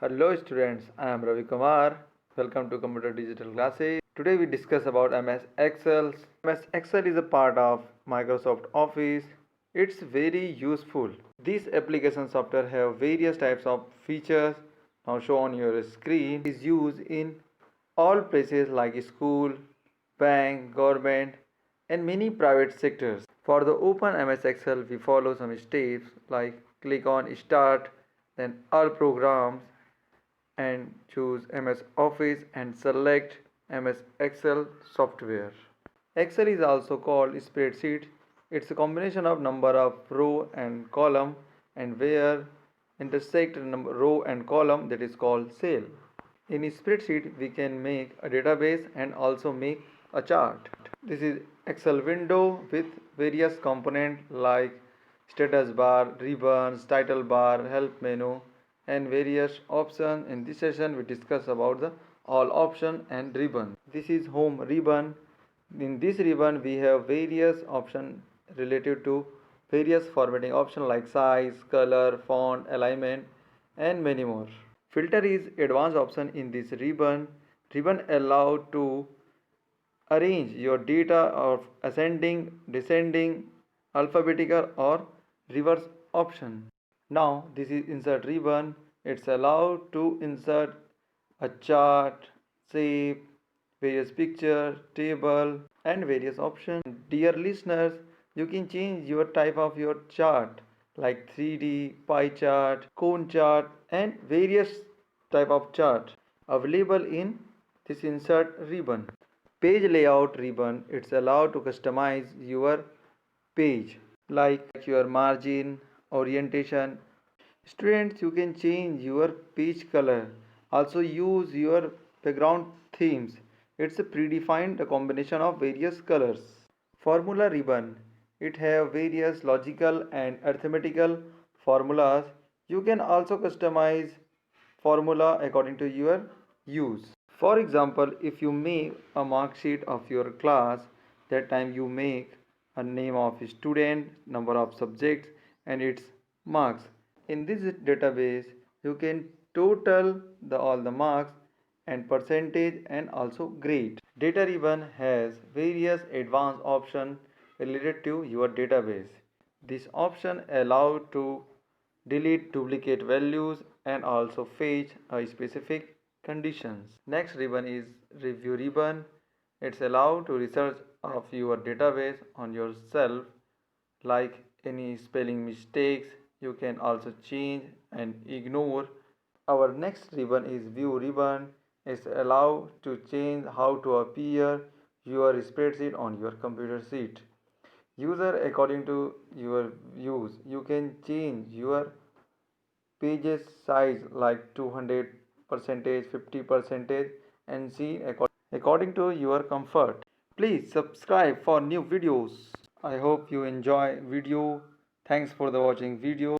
Hello students, I am Ravi Kumar. Welcome to Computer Digital Classes. Today we discuss about MS Excel. MS Excel is a part of Microsoft Office. It's very useful. This application software have various types of features now shown on your screen. It is used in all places like school, bank, government and many private sectors. For the open MS Excel we follow some steps like click on start, then all programs and choose MS Office and select MS Excel software. Excel is also called spreadsheet. It's a combination of number of row and column and where intersect row and column, that is called cell. In spreadsheet we can make a database and also make a chart. This is Excel window with various components like status bar, ribbons, title bar, help menu and various options. In this session we discuss about the all option and ribbon. This is home ribbon. In this ribbon we have various options related to various formatting options like size, color, font, alignment and many more. Filter is advanced option in this ribbon. Ribbon allow to arrange your data of ascending, descending, alphabetical or reverse option. Now this is insert ribbon. It's allowed to insert a chart, shape, various picture, table and various options. Dear listeners, you can change your type of your chart like 3D, pie chart, cone chart and various type of chart available in this insert ribbon. Page layout ribbon, it's allowed to customize your page like your margin, orientation. Students, you can change your page color, also use your background themes. It's a predefined combination of various colors. Formula ribbon, it have various logical and arithmetical formulas. You can also customize formula according to your use. For example, if you make a mark sheet of your class, that time you make a name of student, number of subjects and its marks. In this database, you can total all the marks and percentage and also grade. Data ribbon has various advanced options related to your database. This option allows to delete duplicate values and also fetch a specific conditions. Next ribbon is review ribbon. It's allowed to research of your database on yourself like any spelling mistakes. You can also change and ignore. Our next ribbon is view ribbon. It's allowed to change how to appear your spreadsheet on your computer sheet. User according to your use, you can change your pages size like 200 percentage, 50 percentage and see according to your comfort. Please subscribe for new videos. I hope you enjoy video. Thanks for the watching video.